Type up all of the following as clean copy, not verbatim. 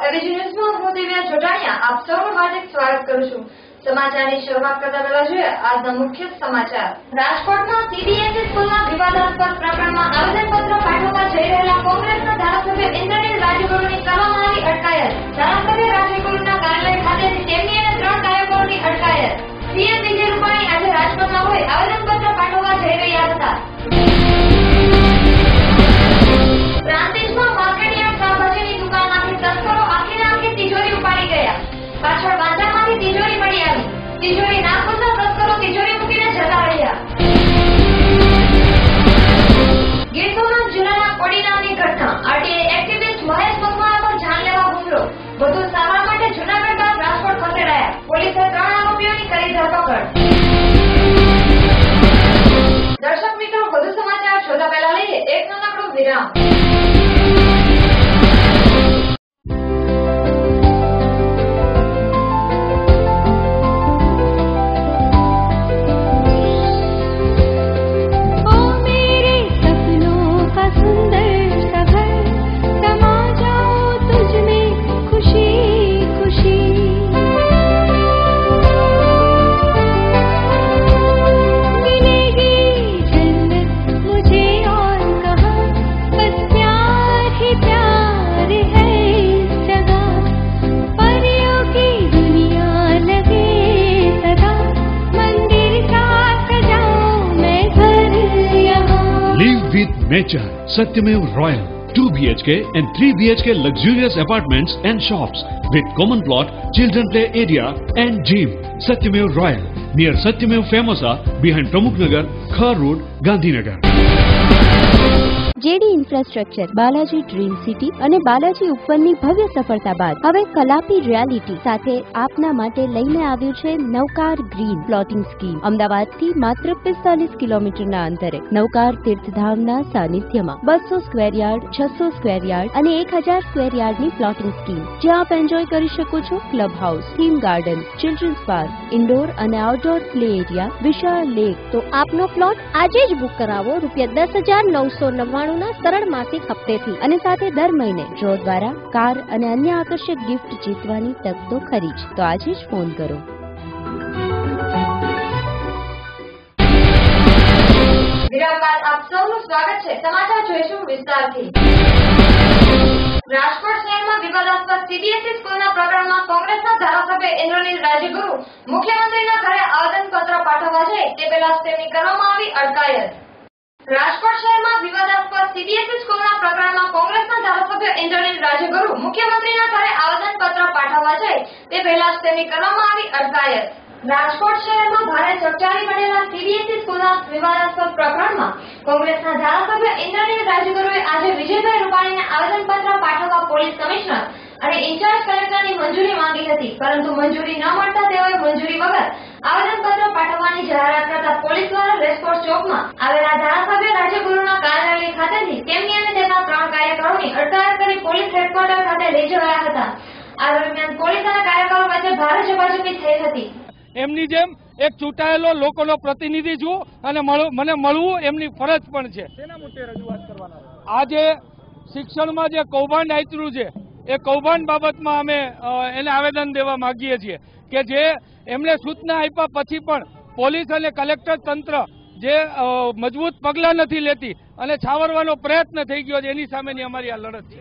ABG ન્યૂઝમાં હું દિવ્યા જોટાણીયા આપ સૌનું હાર્દિક સ્વાગત કરું છું। સમાચારની શરૂઆત કરતા પહેલા જોઈએ આજના મુખ્ય સમાચાર। રાજકોટમાં સીબીએસઈ સ્કૂલના વિવાદાસ્પદ પ્રકરણમાં આવેદનપત્ર પાઠવવા જઈ રહેલા કોંગ્રેસના ધારાસભ્ય ઇન્દ્રનીલ રાજગુરુની કરવામાં આવી અટકાયત। ધારાસભ્ય રાજગુરુના કાર્યાલય ખાતેથી તેમની અને 3 કાર્યકરોની અટકાયત। સીએમ વિજય રૂપાણી આજે રાજકોટમાં હોય આવેદનપત્ર પાઠવવા જઈ રહ્યા હતા। પ્રાંતિજમાં માર્કેટયાર્ડ શાકભાજીની દુકાનમાંથી તસ્કરો આખીને આખી તિજોરી ઉપાડી ગયા। પાછળ બાંધામાંથી તિજોરી મળી આવી। તિજોરી ના ખોલતા તસ્કરો તિજોરી મૂકીને જતા રહ્યા। ગીર સોમનાથ જિલ્લાના કોડી નામની ઘટના। આરટીઆઈ એક્ટિવિસ્ટ મહેશ મકવાણા પર જાનલેવા હુમલો। વધુ સારવાર માટે જૂનાગઢ બાદ રાજકોટ ખસેડાયા। પોલીસે 3 આરોપીઓની કરી ધરપકડ। દર્શક મિત્રો, વધુ સમાચાર જોતા પહેલા લઈએ એક નાનકડું વિરામ। Nature, Satyamev Royal, 2 BHK and 3 BHK luxurious apartments and shops with common plot, children play area and gym. Satyamev Royal, near Satyamev Famosa, behind Pramuknagar, Khar Road, Gandhinagar. JD infrastructure, Balaji dream city અને બાલાજી ઉપવનની ભવ્ય સફળતા બાદ હવે Kalapi reality સાથે આપના માટે લઈને આવ્યું છે નવકાર ગ્રીન પ્લોટિંગ સ્કીમ। અમદાવાદથી માત્ર 45 કિલોમીટરના અંતરે નવકાર તીર્થધામના સાનિધ્યમાં 200 સ્ક્વેર યાર્ડ, 600 સ્ક્વેર યાર્ડ અને 1000 સ્ક્વેર યાર્ડની પ્લોટિંગ સ્કીમ, જ્યાં આપ એન્જોય કરી શકો છો club house, theme garden, children's park, indoor અને આઉટડોર પ્લે એરિયા, વિશાળ લેક। તો આપનો પ્લોટ આજે જ બુક કરાવો ₹10,999 સરળ માસિક હપ્તેથી અને સાથે દર મહિને ડ્રો દ્વારા કાર અને અન્ય આકર્ષક ગિફ્ટ જીતવાની તક તો ખરી જ। તો આજે જ ફોન કરો। વિરામ બાદ આપ સૌનું સ્વાગત છે। સમાચાર જોઈશું વિસ્તારથી। રાજકોટ શહેરમાં વિવાદાસ્પદ સીબીએસઈ સ્કૂલના પ્રકરણમાં કોંગ્રેસના ધારાસભ્ય ઇન્દ્રનીલ રાજગુરુ મુખ્યમંત્રીના ઘરે આવેદનપત્ર પાઠવવા જાય તે પહેલા તેમની કરવામાં આવી અટકાયત। રાજકોટ શહેરમાં વિવાદાસ્પદ સીબીએસઈ સ્કૂલના પ્રકરણમાં કોંગ્રેસના ધારાસભ્ય ઇન્દ્રનીલ રાજગુરુ મુખ્યમંત્રીના ઘરે આવેદનપત્ર પાઠવવા જાય તે પહેલા તેમની કરવામાં આવી અટકાયત। રાજકોટ શહેરમાં ભારે ચકચારી બનેલા સીબીએસઈ સ્કૂલના વિવાદાસ્પદ પ્રકરણમાં કોંગ્રેસના ધારાસભ્ય ઇન્દ્રનીલ રાજગુરુએ આજે વિજયભાઈ રૂપાણીને આવેદનપત્ર પાઠવવા પોલીસ કમિશનર અને ઇન્ચાર્જ કલેક્ટરની મંજૂરી માંગી હતી, પરંતુ મંજૂરી ન મળતા તેઓએ મંજૂરી વગર આવેદનપત્ર પાઠવવાની જાહેરાત કરતા પોલીસ દ્વારા રેસકોર્સ ચોકમાં આવેલા ધારાસભ્ય રાજગુરુના કાર્યાલય ખાતેથી તેમની અને તેમના 3 કાર્યકરોની અટકાયત કરી પોલીસ હેડક્વાર્ટર ખાતે લઈ જવાયા હતા। આ દરમિયાન પોલીસ અને કાર્યકરો વચ્ચે ભારે ઝપાઝપી થઈ હતી। એમની જેમ એક ચૂંટાયેલો લોકોનો પ્રતિનિધિ છું અને મને મળવું એમની ફરજ પણ છે। તેના મુદ્દે રજૂઆત કરવાના આજે શિક્ષણમાં જે કૌભાંડ આચર્યું છે એ કૌભાંડ બાબતમાં અમે એને આવેદન દેવા માંગીએ છીએ કે જે એમણે સૂચના આપ્યા પછી પણ પોલીસ અને કલેક્ટર તંત્ર જે મજબૂત પગલાં નથી લેતી અને છાવરવાનો પ્રયત્ન થઈ ગયો છે, એની સામેની અમારી આ લડત છે।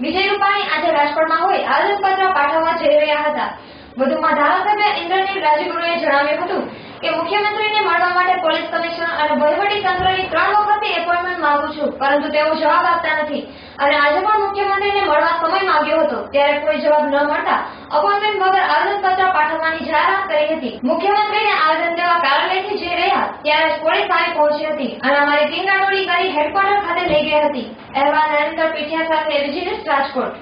વિજય રૂપાણી આજે રાજકોટમાં હોય આવેદનપત્ર પાઠવવા જઈ રહ્યા હતા। વધુમાં ધારાસભ્ય ઇન્દ્રનીલ રાજગુરુએ જણાવ્યું હતું કે મુખ્યમંત્રીને મળવા માટે પોલીસ કમિશનર અને વહીવટી તંત્રની 3 વખતની એપોઇન્ટમેન્ટ માંગુ છું, પરંતુ તેઓ જવાબ આપતા નથી અને આજે પણ મુખ્યમંત્રીને મળવા સમય માંગ્યો હતો, ત્યારે કોઈ જવાબ ન મળતા અપોઇન્ટમેન્ટ વગર આવેદનપત્ર પાઠવવાની જાહેરાત કરી હતી। મુખ્યમંત્રીને આવેદન દેવા કાર્યાલયથી જઈ રહ્યા ત્યારે જ પોલીસ આવી પહોંચી હતી અને અમારી ટીંગાડોળી કરી હેડક્વાર્ટર ખાતે લઈ ગઈ હતી। અહેવાલ નરેન્દ્ર પીઠિયા સાથે એબીજી ન્યૂઝ રાજકોટ।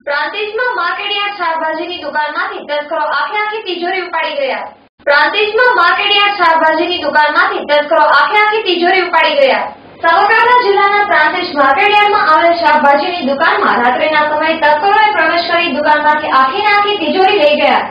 પ્રાંતિજમાં માર્કેટયાર્ડ શાકભાજીની દુકાનમાંથી તસ્કરો આખી તિજોરી ઉપાડી ગયા। પ્રાંતિજમાં માર્કેટયાર્ડ શાકભાજીની દુકાનમાંથી તસ્કરો આખી તિજોરી ઉપાડી ગયા। સાબરકાંઠા જિલ્લાના પ્રાંતિજ માર્કેટયાર્ડમાં આવેલ શાકભાજીની દુકાનમાં રાત્રિના સમયે તસ્કરોએ પ્રવેશ કરી દુકાનમાંથી આખી તિજોરી લઈ ગયા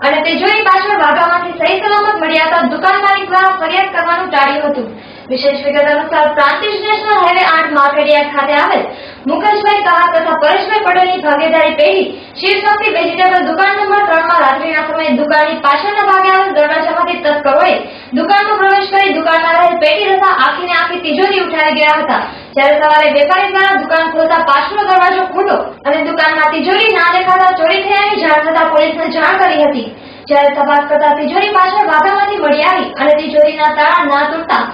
અને તિજોરી પાછળ ભાગામાંથી સહી સલામત મળી આવતા દુકાન માલિક દ્વારા ફરિયાદ કરવાનું ટાળ્યું હતું। વિશેષ વિગત અનુસાર પ્રાંતિજ નેશનલ હાઈવે 8 માર્કેટયાર્ડ ખાતે આવેલ મુકેશભાઈ કહાર તથા પરેશભાઈ પટેલની ભાગીદારી પેઢી શિવશક્તિ વેજીટેબલ દુકાન નંબર 3 માં રાત્રિના સમયે દુકાનની પાછળના ભાગે આવેલ દરવાજામાંથી તસ્કરોએ દુકાનમાં પ્રવેશ કરી દુકાનમાં રહેલ પેટી તથા આખીને આખી તિજોરી ઉઠાવી ગયા હતા। જ્યારે સવારે વેપારી દ્વારા દુકાન ખોલતા પાછળનો દરવાજો ખુલ્લો અને દુકાનમાં તિજોરી ના દેખાતા ચોરી થયાની જાણ થતા પોલીસને જાણ કરી હતી। જ્યારે તપાસ કરતા તિજોરી પાછળ વાઘામાંથી મળી આવી અને તિજોરીના તાળા ના તૂટતા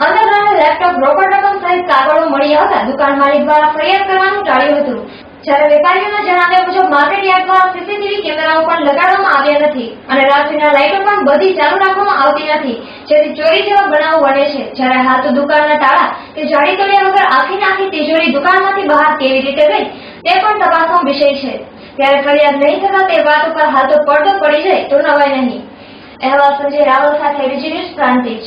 અંદર રહેલ લેપટોપ રોકડ રકમ સહિત કાગળો મળી આવતા દુકાન માલિક દ્વારા ફરિયાદ કરવાનું ટાળ્યું હતું। જ્યારે વેપારીઓના જણાવ્યા મુજબ માર્કેટ યાર્ડ દ્વારા સીસીટીવી કેમેરાઓ પણ લગાડવામાં આવ્યા નથી અને રાત્રિના લાઇટો પણ બધી ચાલુ રાખવામાં આવતી નથી, જેથી ચોરી જેવા બનાવો બને છે। જ્યારે હાલ તો દુકાનના તાળા કે જાળી તોડ્યા વગર આખીને આખી તિજોરી દુકાનમાંથી બહાર કેવી રીતે ગઈ તે પણ તપાસનો વિષય છે। ત્યારે ફરિયાદ નહીં થતા તે વાત ઉપર હાલ તો પડદો પડી જાય તો નવાય નહીં। અહેવાલ સંજય રાવલ સાથે વીજી ન્યૂઝ પ્રાંતિજ।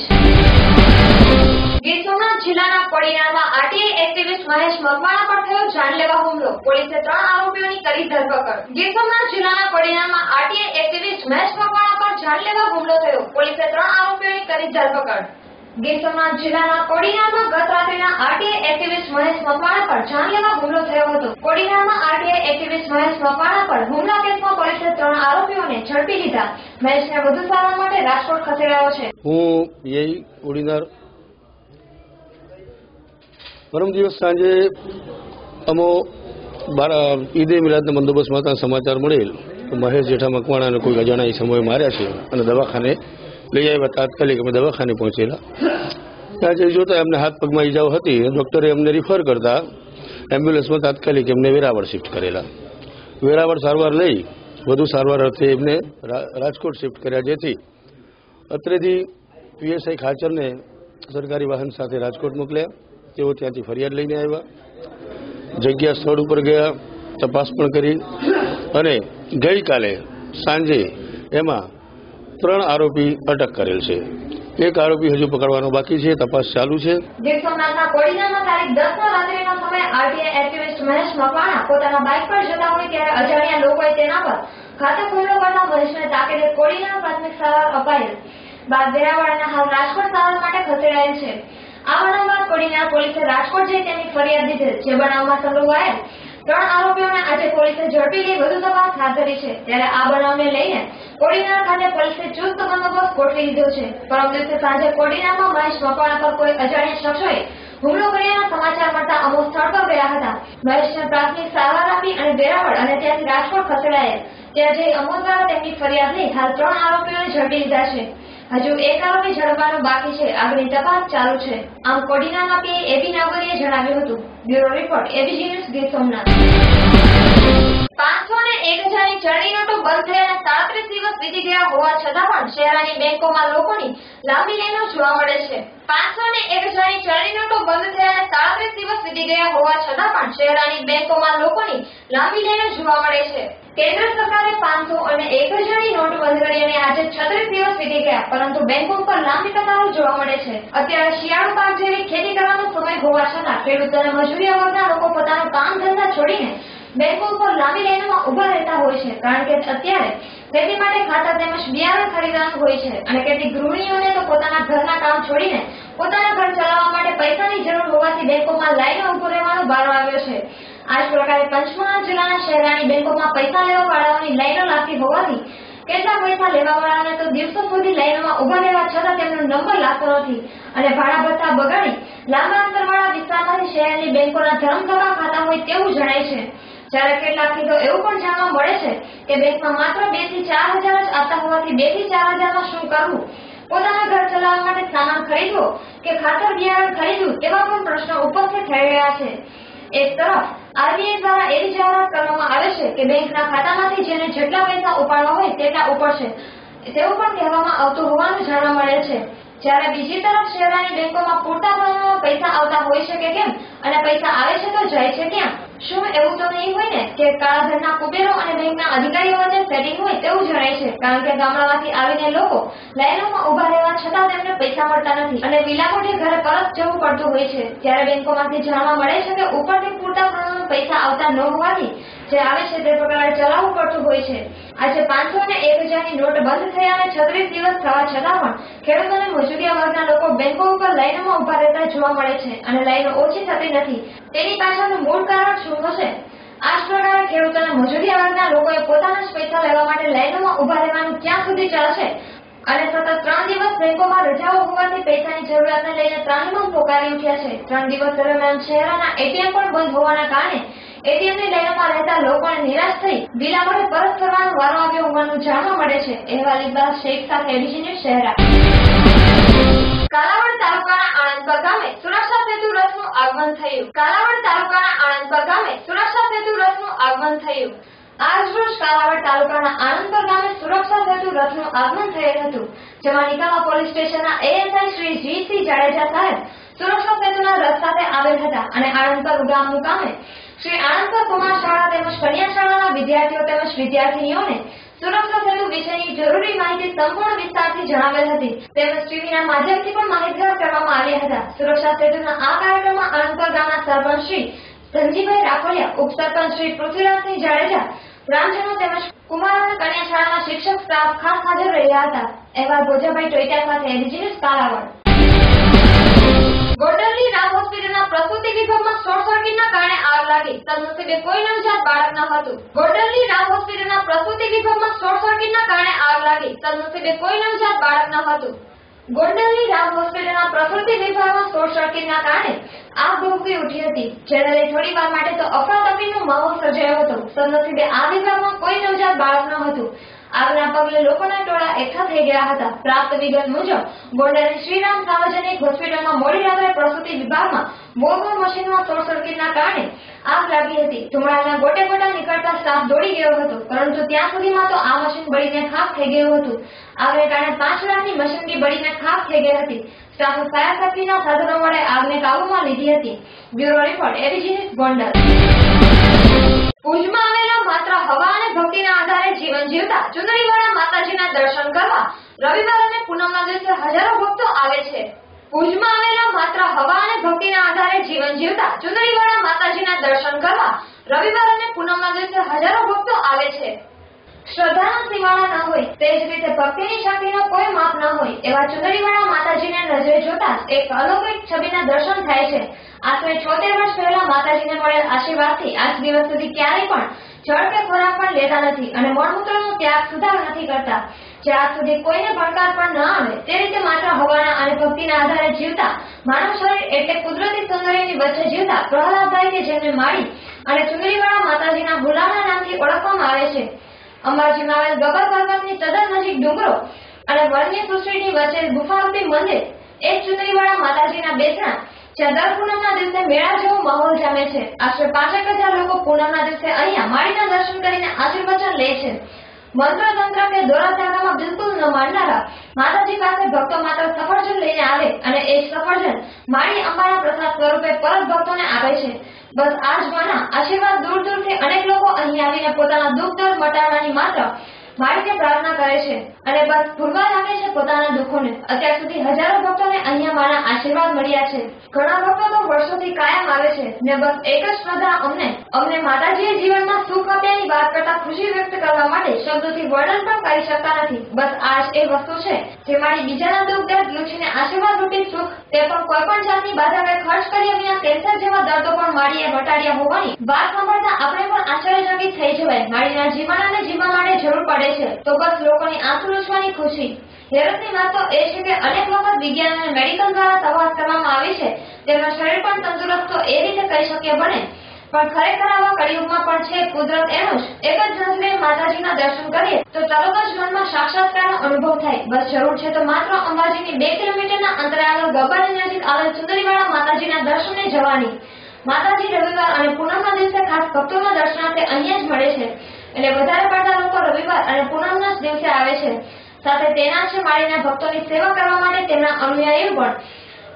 ગીર સોમનાથ જિલ્લાના કોડીનારમાં આરટીઆઈ એક્ટિવિસ્ટ મહેશ મકવાણા પર થયો જાનલેવા હુમલો, પોલીસે 3 આરોપીઓની કરી ધરપકડ। ગીર સોમનાથ જિલ્લાના કોડીનારમાં આરટીઆઈ એક્ટિવિસ્ટ મહેશ મકવાણા પર જાનલેવા હુમલો થયો, પોલીસે 3 આરોપીઓની કરી ધરપકડ। ગીર સોમનાથ જિલ્લાના કોડીનારમાં ગત રાત્રિના આરટીઆઈ એક્ટિવિસ્ટ મહેશ મકવાણા પર જાનલેવા હુમલો થયો હતો। કોડીનારમાં આરટીઆઈ એક્ટિવિસ્ટ મહેશ મકવાણા પર હુમલા કેસમાં પોલીસે 3 આરોપીઓને ઝડપી લીધા। મહેશને વધુ સારવાર માટે રાજકોટ ખસેડાયો છે। હું યઈ કોડીનાર પરમ દિવસ સાંજે અમો ઈદે મિલાદના બંદોબસ્તમાં સમાચાર મળેલ કે મહેશ જેઠા મકવાણાને કોઈ અજાણ્યા સમયે માર્યા છે અને દવાખાને લઈ આવ્યા। તાત્કાલિક અમે દવાખાને પહોંચેલા। ત્યાં જઈ જોતા એમને હાથ પગમાં ઈજાઓ હતી। ડોક્ટરે અમને રિફર કરતા એમ્બ્યુલન્સમાં તાત્કાલિક એમને વેરાવળ શિફ્ટ કરેલા। વેરાવળ સારવાર લઈ વધુ સારવાર અર્થે એમને રાજકોટ શિફ્ટ કર્યા, જેથી અત્રેથી પીએસઆઈ ખાચરને સરકારી વાહન સાથે રાજકોટ મોકલ્યા। તેઓ ત્યાંથી ફરિયાદ લઈને આવ્યા, જગ્યા સ્થળ ઉપર ગયા, તપાસ પણ કરી અને ગઈકાલે સાંજે એમાં 3 આરોપી અટક કરેલ છે। 1 આરોપી હજુ પકડવાનો બાકી છે, તપાસ ચાલુ છે। ગીર સોમનાથના કોડીનામાં તારીખ 10 ના રાત્રિના સમયે આરટીઆઈ એક્ટિવિસ્ટ મહેશ મકવાણા પોતાના બાઇક પર જતા હોય ત્યારે અજાણ્યા લોકોએ તેના પર ઘાતક હુમલો કરતા મહેશને તાકીદે કોડીના પ્રાથમિક સારવાર અપાયેલ બાદ વેરાવળ અને હાલ રાજકોટ સારવાર માટે ખસેડાયેલ છે। આ બનાવ બાદ કોડીનાર પોલીસે રાજકોટ જઈ તેની ફરિયાદ દીધેલ, જે બનાવમાં સંડોવાયેલ 3 આરોપીઓને આજે પોલીસે ઝડપી લઈ વધુ તપાસ હાથ ધરી છે। ત્યારે આ બનાવને લઈને કોડીનાર ખાતે પોલીસે ચુસ્ત બંદોબસ્ત ગોઠવી દીધો છે। પરમ દિવસે સાંજે કોડીનારમાં મહેશ મકવાણા પર કોઈ અજાણ્યા શખ્સોએ હુમલો કર્યાના સમાચાર મળતા અમો સ્થળ પર ગયા હતા। મહેશને પ્રાથમિક સારવાર આપી અને વેરાવળ અને ત્યાંથી રાજકોટ ખસેડાયેલ। ત્યાં જઈ અમો દ્વારા તેમની ફરિયાદ લઈ હાલ 3 આરોપીઓને ઝડપી લીધા છે। હજુ 1 આરોપી ઝડપવાનું બાકી છે, આગળની તપાસ ચાલુ છે। આમ કોડીનામાં પીઆઈ એબી નાગોરીએ જણાવ્યું હતું। Bureau report ABG news Gir Somnath. 500 અને 1000ની ચલણી નોટો બંધ થયાના 37 દિવસ વીતી ગયા હોવા છતાં પણ શહેરની બેંકોમાં લોકોની લાંબી લાઈનો જોવા મળે છે। 500 અને 1000ની ચલણી નોટો બંધ થયાના 37 દિવસ વીતી ગયા હોવા છતાં પણ શહેરની બેંકોમાં લોકોની લાંબી લાઈનો જોવા મળે છે। કેન્દ્ર સરકારે 500 અને 1000ની નોટ બંધ કરી અને આજે 36 દિવસ વીતી ગયા, પરંતુ બેંકો પર લાંબી કતારો જોવા મળે છે। અત્યારે શિયાળુ પાક જેવી ખેતી કરવાનો સમય હોવા છતાં ખેડૂત અને મજૂરિયા વર્ગના લોકો પોતાનું કામ ધંધા છોડીને બેંકો પર લાંબી લાઈનોમાં ઉભા રહેતા હોય છે, કારણ કે અત્યારે ખેતી માટે ખાતર તેમજ બિયારણ ખરીદવાનું હોય છે અને કેટલીક ગૃહિણીઓને તો પોતાના ઘરના કામ છોડીને પોતાના ઘર ચલાવવા માટે પૈસાની જરૂર હોવાથી બેંકોમાં લાઈનો ઉભો રહેવાનો વારો આવ્યો છે। આ જ પ્રકારે પંચમહાલ જિલ્લાના શહેરની બેંકોમાં પૈસા લેવા વાળાઓની લાઈનો લાગતી હોવાથી કેટલાક પૈસા લેવા વાળાને તો દિવસો સુધી લાઈનોમાં ઉભા રહેવા છતાં તેમનો નંબર લાગતો નથી અને ભાડા ભથ્થા બગાડી લાંબા અંતરવાળા વિસ્તારમાંથી શહેરની બેંકોના ધરમધકા ખાતા હોય તેવું જણાય છે। જ્યારે કેટલાકથી તો એવું પણ જાણવા મળે છે કે બેંકમાં માત્ર 2 થી 4 હજાર જ આપતા હોવાથી 2 થી 4 હજારમાં શું કરવું, પોતાના ઘર ચલાવવા માટે સામાન ખરીદવો કે ખાતર બિયારણ ખરીદવું તેવા પણ પ્રશ્નો ઉપસ્થિત થઈ રહ્યા છે। એક તરફ આરબીઆઈ દ્વારા એવી જાહેરાત કરવામાં આવે છે કે બેંકના ખાતામાંથી જેને જેટલા પૈસા ઉપાડવા હોય તેટલા ઉપડશે તેવું પણ કહેવામાં આવતું હોવાનું જાણવા મળે છે। જ્યારે બીજી તરફ શહેરની બેંકોમાં પૂરતા પ્રમાણમાં પૈસા આવતા હોય છે કે કેમ અને પૈસા આવે છે તો જાય છે ક્યાં? શું એવું તો નહીં હોય ને કે કાળા ધનના કુબેરો અને બેંકના અધિકારીઓ વચ્ચે સેટિંગ હોય તેવું જણાય છે, કારણ કે ગામડામાંથી આવીને લોકો લાઈનોમાં ઉભા રહેવા છતાં તેમને પૈસા મળતા નથી અને વિલાકોઠી ઘરે પરત જવું પડતું હોય છે। ત્યારે બેંકોમાંથી જાણવા મળે છે કે ઉપરથી પૂરતા પ્રમાણમાં પૈસા આવતા ન હોવાથી જે આવે છે તે પ્રકારે ચલાવવું પડતું હોય છે. આજે 500 અને 1000ની નોટ બંધ થયા અને 36 દિવસ થવા છતાં પણ ખેડૂત અને મજૂરિયા વર્ગના લોકો બેંકો ઉપર લાઈનોમાં ઉભા રહેતા જોવા મળે છે અને લાઈનો ઓછી થતી નથી. તેની પાછળનું મૂળ કારણ શું હશે? આ જ પ્રકારે ખેડૂત અને મજૂરિયા વર્ગના લોકોએ પોતાના જ પૈસા લેવા માટે લાઈનોમાં ઉભા રહેવાનું ક્યાં સુધી ચાલશે? અને સતત 3 દિવસ બેંકોમાં રજાઓ હોવાથી પૈસાની જરૂરિયાતને લઈને ત્રાહિમામ પોકારી ઉઠ્યા છે. 3 દિવસ દરમિયાન શહેરના એટીએમ પણ બંધ હોવાના કારણે એટીએમની લાઈનોમાં રહેતા લોકોને નિરાશ થઈ બિલાવડે પરત કરવાનો વારો આવ્યો હોવાનું જાણવા મળે છે. અહેવાલ ઇકબાલ શેખ સાથે એબીસી ન્યૂઝ શહેરા. કાલાવડ તાલુકાના આણંદપર ગામે સુરક્ષા સેતુ રથનું આગમન થયું. કાલાવડ તાલુકાના આણંદપર ગામે સુરક્ષા સેતુ રથનું આગમન થયું. આજરોજ કાલાવડ તાલુકાના આણંદપર ગામે સુરક્ષા સેતુ રથનું આગમન થયેલ હતું, જેમાં નિકામા પોલીસ સ્ટેશનના એએસઆઈ શ્રી જી.સી. જાડેજા સાહેબ સુરક્ષા સેતુના રથ સાથે આવેલ હતા અને આણંદપર ગામ મુકામે શ્રી આણંદપર કુમાર શાળા તેમજ કન્યા શાળાના વિદ્યાર્થીઓ તેમજ વિદ્યાર્થીનીઓને સુરક્ષા સેતુ વિશેની જરૂરી માહિતી સંપૂર્ણ વિસ્તારથી જણાવેલ હતી તેમજ ટીવીના માધ્યમથી પણ માહિતગાર કરવામાં આવ્યા હતા. સુરક્ષા સેતુના આ કાર્યક્રમમાં આણંદપર ગામના સરપંચ શ્રી ધનજીભાઈ રાખોલિયા, ઉપસરપંચ શ્રી પૃથ્વીરાજસિંહ જાડેજા, ગ્રામજનો તેમજ કુમાર અને કન્યા શાળાના શિક્ષક સ્ટાફ ખાસ હાજર રહ્યા હતા. અહેવાલ ભોજાભાઈ ટોઈટા સાથે એબીસી ન્યૂઝ કાલાવડ. ગોંડલની રામ હોસ્પિટલના પ્રસૂતિ વિભાગમાં શોર્ટ સર્કિટના કારણે આગ લાગી. સદનસીબે કોઈ નવજાત બાળક ન હતું. ગોંડલની રામ હોસ્પિટલના પ્રસૂતિ વિભાગમાં શોર્ટ સર્કિટના કારણે આગ લાગી. સદનસીબે કોઈ નવજાત બાળક ન હતું. ગોંડલની રામ હોસ્પિટલના પ્રસૂતિ વિભાગમાં શોર્ટ સર્કિટના કારણે આગ ભભૂકી ઉઠી હતી, જેને લઈ થોડીવાર માટે તો અફરાતફરીનો માહોલ સર્જાયો હતો. સદનસીબે આ વિભાગમાં કોઈ નવજાત બાળક ન હતું. આગના પગલે લોકોના ટોળા એકઠા થઈ ગયા હતા. પ્રાપ્ત વિગત મુજબ ગોંડલની શ્રીરામ સાર્વજનિક હોસ્પિટલમાં મોડી રાત્રે પ્રસૂતિ વિભાગમાં બોરવેલ મશીનમાં શોર્ટ સર્કિટના કારણે આગ લાગી હતી. ધુમાડાના ગોટે ગોટા નીકળતા સ્ટાફ દોડી ગયો હતો, પરંતુ ત્યાં સુધીમાં તો આ મશીન બળીને ખાખ થઈ ગયું હતું. આગને કારણે 5 લાખની મશીનરી બળીને ખાખ થઈ ગઈ હતી. સ્ટાફે ફાયર સેફ્ટીના સાધનો વડે આગને કાબૂમાં લીધી હતી. Bureau report ABC news Gondal. ભુજમાં આવેલા માત્ર હવા અને ભક્તિના આધારે જીવન જીવતા ચુંદડીવાળા માતાજીના દર્શન કરવા રવિવાર અને પૂનમના દિવસે હજારો ભક્તો આવે છે. ભુજમાં આવેલા માત્ર હવા અને ભક્તિના આધારે જીવન જીવતા ચુંદડીવાળા માતાજીના દર્શન કરવા રવિવાર અને પૂનમના દિવસે હજારો ભક્તો આવે છે. શ્રદ્ધાના સીમાડા ન હોય, તે જ રીતે ભક્તિની શક્તિનો કોઈ માપ ન હોય એવા ચુંદડીવાળા માતાજીને નજરે જોતા એક અલૌકિક છબીના દર્શન થાય છે. આશરે 76 વર્ષ પહેલા માતાજીને મળેલ આશીર્વાદથી આજ દિવસ સુધી ક્યારેય પણ જળ કે ખોરાક પણ લેતા નથી અને મળમૂત્રનો ત્યાગ સુધાર નથી કરતા. જે આજ સુધી કોઈને ભણકાર પણ ન આવે તે રીતે માત્ર હવાના અને ભક્તિના આધારે જીવતા માનવ શરીર એટલે કુદરતી સૌંદર્યની વચ્ચે જીવતા પ્રહલાદભાઈ કે જેમને માળી અને ચુંદડીવાળા માતાજીના હુલામણા નામથી ઓળખવામાં આવે છે. અંબાજીમાં આવેલ ગબર પર્વતની તદ્દન નજીક ડુંગરો અને વન્ય સૃષ્ટિની વચ્ચે ગુફારૂપી મંદિર એક ચુંદડીવાળા માતાજીના બેસણા, જ્યાં દર પૂનમના દિવસે મેળા જેવો માહોલ જામે છે. આશરે 5,000 લોકો પૂનમના દિવસે અહીંયા માળીના દર્શન કરીને આશીર્વચન લે છે. મંત્ર તંત્ર કે દોરા ધાગામાં બિલકુલ ન માનનારા માતાજી પાસે ભક્તો માત્ર સફરજન લઈને આવે અને એ સફરજન માળી અંબાના પ્રસાદ સ્વરૂપે પરત ભક્તોને આપે છે. બસ આ જ માના આશીર્વાદ દૂર દૂરથી અનેક લોકો અહીં આવીને પોતાના દુઃખ દર્દ મટાડવાની માત્ર માળીને પ્રાર્થના કરે છે અને બસ ભૂલવા લાગે છે પોતાના દુઃખોને. અત્યાર સુધી હજારો ભક્તોને અહીંયા માના આશીર્વાદ મળ્યા છે. ઘણા ભક્તો તો વર્ષોથી કાયમ આવે છે ને બસ એક જ શ્રદ્ધા અમને માતાજીએ જીવનમાં સુખ આપ્યાની વાત કરતા ખુશી વ્યક્ત કરવા માટે શબ્દોથી વર્ણન પણ કરી શકતા નથી. બસ આ જ એ વસ્તુ છે જે મારી બીજાના દુઃખ દર્દ લૂછીને આશીર્વાદ રૂપી સુખ, તે પણ કોઈ પણ જાતની બાધાને ખર્ચ કર્યા વિના કેન્સર જેવા દર્દો પણ માળીએ મટાડ્યા હોવાની વાત સાંભળતા આપણે પણ આશ્ચર્યચકિત થઈ જવાય. માળીના જીવવાના જીવવા માટે જરૂર પડે છે તો બસ લોકોની આંસુ લૂછવાની ખુશી. હેરતની વાત તો એ છે કે અનેક વખત વિજ્ઞાન અને મેડિકલ દ્વારા તપાસ કરવામાં આવી છે, તેમનું શરીર પણ તંદુરસ્ત તો એ રીતે કહી શક્ય બને, પણ ખરેખર આવા કળિયુગમાં પણ છે કુદરત એનું જ. એક જ નજરે માતાજીના દર્શન કરીએ તો તરત જ મનમાં સાક્ષાત્કારનો અનુભવ થાય. બસ જરૂર છે તો માત્ર અંબાજીની 2 કિલોમીટરના અંતરે આવેલ ગબ્બરની નજીક આવેલ ચુંદડીવાળા માતાજીના દર્શને જવાની. માતાજી રવિવાર અને પૂનમના દિવસે ખાસ ભક્તોના દર્શનાર્થે અહીંયા જ મળે છે, એટલે વધારે પડતા લોકો રવિવાર અને પૂનમના જ દિવસે આવે છે. સાથે તેના છે માળીના ભક્તોની સેવા કરવા માટે તેમના અનુયાયીઓ પણ.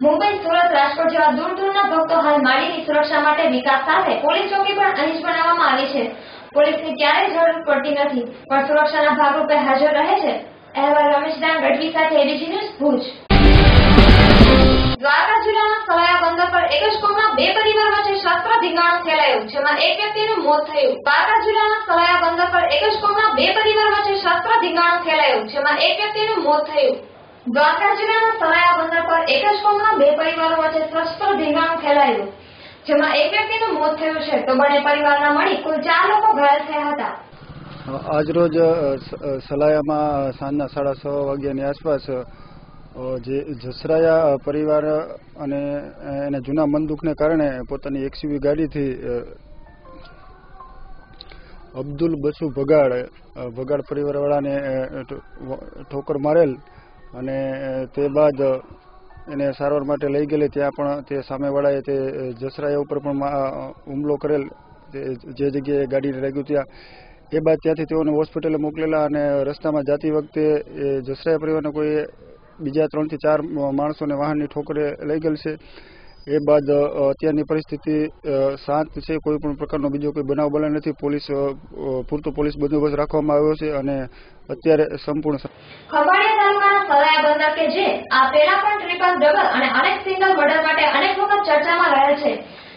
મુંબઈ, સુરત, રાજકોટ જેવા દૂર દૂરના ભક્તો હાલ માળીની સુરક્ષા માટે વિકાસ સાથે પોલીસ ચોકી પણ અહીં જ બનાવવામાં આવી છે. પોલીસની ક્યારેય જરૂર પડતી નથી, પણ સુરક્ષાના ભાગરૂપે હાજર રહે છે. અહેવાલ રમેશ દાન ગઢવી સાથે એબીસી ન્યૂઝ ભુજ. દ્વારકા જિલ્લાના સલાયા બંદર પર એક જ કોમના બે પરિવાર વચ્ચે શસ્ત્ર ધીંગાણું ખેલાયું, જેમાં એક વ્યક્તિનું મોત થયું. દ્વારકા જિલ્લાના સલાયા બંદર પર એક જ કોમના બે પરિવાર વચ્ચે શસ્ત્ર ધીંગાણું ખેલાયું, જેમાં એક વ્યક્તિનું મોત થયું. દ્વારકા જિલ્લાના સલાયા બંદર પર એક જ કોમના બે પરિવારો વચ્ચે શસ્ત્ર ધીંગાણું ખેલાયું, જેમાં એક વ્યક્તિનું મોત થયું છે, તો બંને પરિવારના મળી કુલ 4 લોકો ઘાયલ થયા હતા. આજરોજ સલાયામાં સાંજના 6:30 વાગ્યાની આસપાસ જે જસરાયા પરિવાર અને એને જૂના મનદુખને કારણે પોતાની એક્સયુવી ગાડીથી અબ્દુલ બસુ ભગાડ પરિવારવાળાને ઠોકર મારેલ અને તે બાદ એને સારવાર માટે લઈ ગયેલી. ત્યાં પણ તે સામેવાળાએ તે જસરાયા ઉપર પણ હુમલો કરેલ, જે જગ્યાએ ગાડીને લાગ્યું ત્યાં. એ બાદ ત્યાંથી તેઓને હોસ્પિટલે મોકલેલા અને રસ્તામાં જતી વખતે જસરાયા પરિવારના કોઈ બીજા 3 થી 4 માણસોને વાહનની ઠોકરે લઈ ગયેલ છે. એ બાદ અત્યારની પરિસ્થિતિ શાંત છે, કોઈ પણ પ્રકારનો બીજો કોઈ બનાવ બન્યો નથી. પૂરતો પોલીસ બંદોબસ્ત રાખવામાં આવ્યો છે અને અત્યારે સંપૂર્ણ ખંભાળિયા તાલુકાના સલાયા બંદર કે જે આ પહેલા પણ ટ્રિપલ ડબલ અને અનેક સિંગલ મર્ડર માટે અનેક વખત ચર્ચામાં રહેલ છે,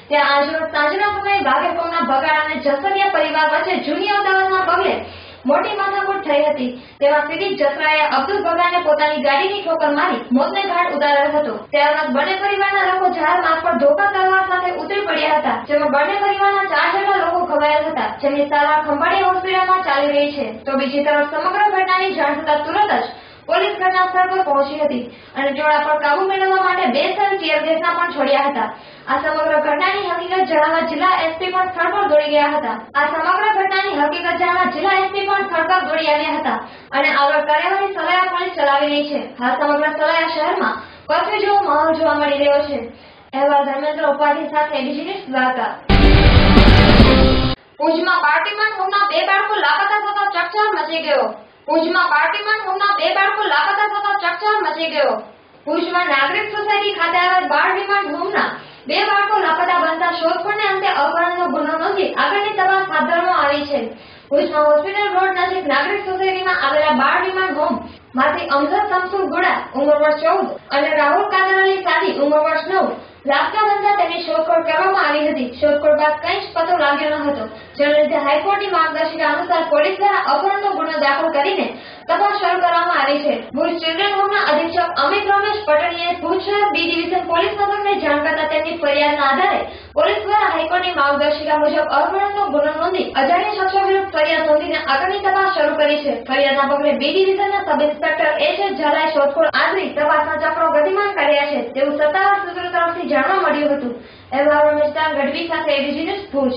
ત્યાં આજરોજ સાંજના સમયે વાઘેર કોમના ભગાડ અને જસરિયા પરિવાર વચ્ચે જૂની અદાવતના પગલે મોટી માથાકૂટ થઈ હતી. તેમાં સીધી જસરાએ અબ્દુલ ભગાડને પોતાની ગાડીની ઠોકર મારી મોતને ઘાટ ઉતારેલ હતો. ત્યારબાદ બંને પરિવારના લોકો ઝાડ માર્ગ પર ધોકા તલવાર સાથે ઉતરી પડ્યા હતા, જેમાં બંને પરિવારના 4 જેટલા લોકો ઘવાયેલ હતા, જેમની સારવાર ખંભાળિયા હોસ્પિટલમાં ચાલી રહી છે. તો બીજી તરફ સમગ્ર ઘટનાની જાણ થતાં તુરંત જ પોલીસ ઘટના સ્થળ પર પહોંચી હતી અને ટોળા પર કાબુ મેળવવા માટે 2 સેલ ટીયર ગેસના પણ છોડ્યા હતા. આ સમગ્ર ઘટનાની હકીકત જાણવા જિલ્લા એસપી પણ સ્થળ પર દોડી ગયા હતા અને આગળ કાર્યવાહી સલાયા પોલીસ ચલાવી રહી છે. હાલ સમગ્ર સલાયા શહેરમાં કર્ફ્યુ જેવો માહોલ જોવા મળી રહ્યો છે. અહેવાલ ધર્મેન્દ્ર ઉપાધ્યાય સાથે બીજી ન્યૂઝ દ્વારકા. ભુજમાં પાર્ટીમાન હોમના 2 બાળકો લાપતા થતા ચકચાર મચી ગયો. ભુજમાં પાર્ટીમાન હોમના 2 બાળકો લાપતા થતા ચકચાર મચી ગયો. ભુજમાં નાગરિક સોસાયટી ખાતે આવેલ બાળ રિમાન્ડ હોમના 2 બાળકો લાપતા બનતા શોધખોળને અંતે અપહરણનો ગુનો નોંધી આગળની તપાસ હાથ ધરવામાં આવી છે. ભુજમાં હોસ્પિટલ રોડ નજીક નાગરિક સોસાયટીમાં આવેલા બાળ રિમાન્ડ હોમ માંથી અમજદ શમસુર ગુડા ઉંમર વર્ષ 14 અને રાહુલ કાદર અલી સાદી ઉંમર વર્ષ 9 લાપતા બનતા તેની શોધખોળ કરવામાં આવી હતી. શોધખોળ બાદ કંઈ જ પતો લાગ્યો ન હતો, જેને લીધે હાઈકોર્ટની માર્ગદર્શિકા અનુસાર પોલીસ દ્વારા અપહરણનો ગુનો દાખલ કરીને તપાસ શરૂ કરવામાં આવી છે. ભુજ ચિલ્ડ્રન હોમના અધિક્ષક અમિત રમેશ પટેલને ભુજ શહેર બી ડિવિઝન પોલીસ મથકને જાણ કરતા તેમની ફરિયાદના આધારે પોલીસ દ્વારા હાઈકોર્ટની માર્ગદર્શિકા મુજબ અપહરણનો ગુનો નોંધી અજાણ્યા શખ્સો વિરુદ્ધ ફરિયાદ નોંધીને આગળની તપાસ શરૂ કરી છે. ફરિયાદના પગલે બી ડિવિઝનના સબ ઇન્સ્પેક્ટર એચ ઝાલાએ શોધખોળ આદરી તપાસના ચક્રો ગતિમાન કર્યા છે, તેવું સત્તાવાર સૂત્રો તરફથી જાણવા મળ્યું હતું. અહેવાલ રમેશ ગઢવી સાથે એબીસી ન્યૂઝ ભુજ.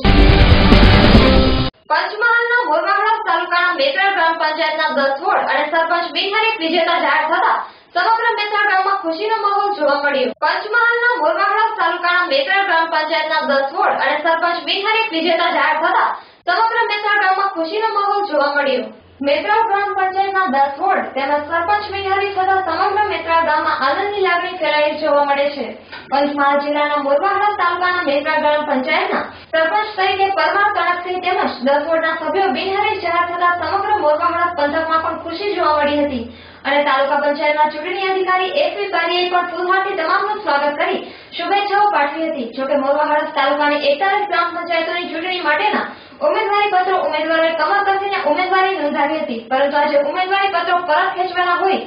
પંચમહાલના મોરવાહડા તાલુકાના મેત્રા ગ્રામ પંચાયતના 10 વોર્ડ અને સરપંચ બિનહરીફ વિજેતા જાહેર થતા સમગ્ર મેત્રા ગામમાં ખુશીનો માહોલ જોવા મળ્યો. પંચમહાલના મોરવાહડા તાલુકાના મેત્રા ગ્રામ પંચાયતના 10 વોર્ડ અને સરપંચ બિનહરીફ વિજેતા જાહેર થતા સમગ્ર મેત્રા ગામમાં ખુશીનો માહોલ જોવા મળ્યો. મેત્રા ગ્રામ પંચાયતના 10 વોર્ડ તેમજ સરપંચ બિનહરીફ થતા સમગ્ર મેત્રા ગામમાં આનંદની લાગણી ફેલાઈ જોવા મળે છે. પંચમહાલ જિલ્લાના મોરવાહડા તાલુકાના મેત્રા ગ્રામ પંચાયતના સરપંચ તરીકે પરમાર કનકસિંહ તેમજ 10 વોર્ડના સભ્યો બિનહરીફ જાહેર થતા સમગ્ર મોરવાહડા પંથકમાં પણ ખુશી જોવા મળી હતી અને તાલુકા પંચાયતના ચૂંટણી અધિકારી એસવી બારીએ પણ ફૂલહારથી તમામનું સ્વાગત કરી શુભેચ્છાઓ પાઠવી હતી. જોકે મોરવાહડા તાલુકાની 41 ગ્રામ પંચાયતોની ચૂંટણી માટેના ઉમેદવારી પત્રો ઉમેદવારોએ કમર કસીને ઉમેદવારી નોંધાવી હતી, પરંતુ આજે ઉમેદવારી પત્રો પરત ખેંચવાના હોય